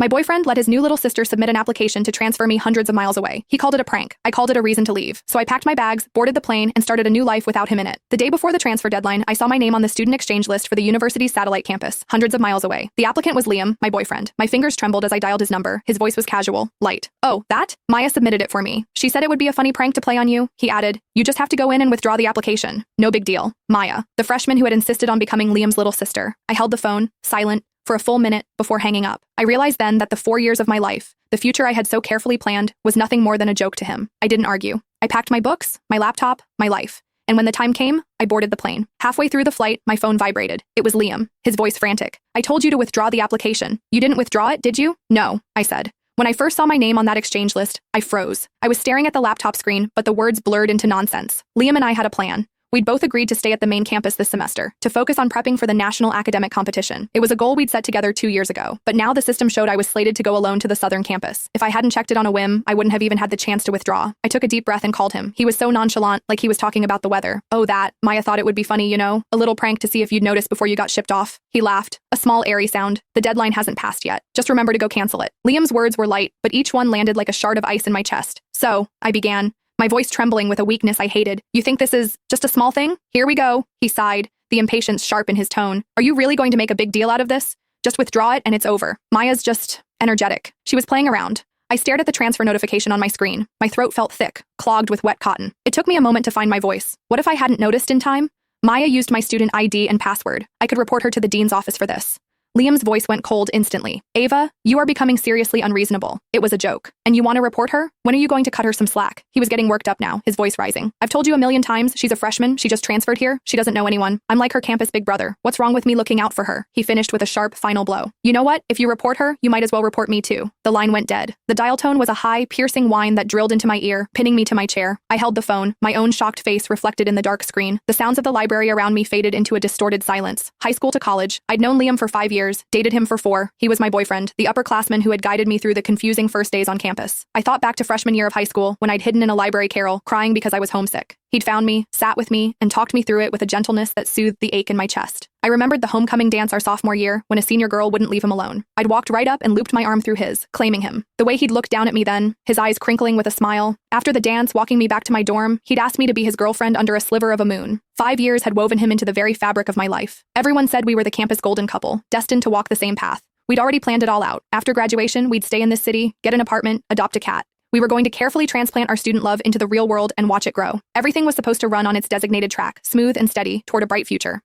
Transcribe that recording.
My boyfriend let his new little sister submit an application to transfer me hundreds of miles away. He called it a prank. I called it a reason to leave. So I packed my bags, boarded the plane, and started a new life without him in it. The day before the transfer deadline, I saw my name on the student exchange list for the university's satellite campus, hundreds of miles away. The applicant was Liam, my boyfriend. My fingers trembled as I dialed his number. His voice was casual, light. Oh, that? Maya submitted it for me. She said it would be a funny prank to play on you. He added, you just have to go in and withdraw the application. No big deal. Maya, the freshman who had insisted on becoming Liam's little sister. I held the phone, silent, for a full minute before hanging up. I realized then that the 4 years of my life, the future I had so carefully planned, was nothing more than a joke to him. I didn't argue. I packed my books, my laptop, my life. And when the time came, I boarded the plane. Halfway through the flight, my phone vibrated. It was Liam, his voice frantic. I told you to withdraw the application. You didn't withdraw it, did you? No, I said. When I first saw my name on that exchange list, I froze. I was staring at the laptop screen, but the words blurred into nonsense. Liam and I had a plan. We'd both agreed to stay at the main campus this semester, to focus on prepping for the national academic competition. It was a goal we'd set together 2 years ago, but now the system showed I was slated to go alone to the southern campus. If I hadn't checked it on a whim, I wouldn't have even had the chance to withdraw. I took a deep breath and called him. He was so nonchalant, like he was talking about the weather. Oh, that. Maya thought it would be funny, you know? A little prank to see if you'd notice before you got shipped off. He laughed. A small, airy sound. The deadline hasn't passed yet. Just remember to go cancel it. Liam's words were light, but each one landed like a shard of ice in my chest. So, I began, my voice trembling with a weakness I hated. You think this is just a small thing? Here we go. He sighed, the impatience sharp in his tone. Are you really going to make a big deal out of this? Just withdraw it and it's over. Maya's just energetic. She was playing around. I stared at the transfer notification on my screen. My throat felt thick, clogged with wet cotton. It took me a moment to find my voice. What if I hadn't noticed in time? Maya used my student ID and password. I could report her to the dean's office for this. Liam's voice went cold instantly. Ava, you are becoming seriously unreasonable. It was a joke. And you want to report her? When are you going to cut her some slack? He was getting worked up now, his voice rising. I've told you a million times, she's a freshman, she just transferred here, she doesn't know anyone. I'm like her campus big brother. What's wrong with me looking out for her? He finished with a sharp, final blow. You know what? If you report her, you might as well report me too. The line went dead. The dial tone was a high, piercing whine that drilled into my ear, pinning me to my chair. I held the phone, my own shocked face reflected in the dark screen. The sounds of the library around me faded into a distorted silence. High school to college. I'd known Liam for 5 years, dated him for 4. He was my boyfriend, the upperclassman who had guided me through the confusing first days on campus. I thought back to freshman year of high school, when I'd hidden in a library carrel, crying because I was homesick. He'd found me, sat with me, and talked me through it with a gentleness that soothed the ache in my chest. I remembered the homecoming dance our sophomore year, when a senior girl wouldn't leave him alone. I'd walked right up and looped my arm through his, claiming him. The way he'd looked down at me then, his eyes crinkling with a smile. After the dance, walking me back to my dorm, he'd asked me to be his girlfriend under a sliver of a moon. 5 years had woven him into the very fabric of my life. Everyone said we were the campus golden couple, destined to walk the same path. We'd already planned it all out. After graduation, we'd stay in this city, get an apartment, adopt a cat. We were going to carefully transplant our student love into the real world and watch it grow. Everything was supposed to run on its designated track, smooth and steady, toward a bright future.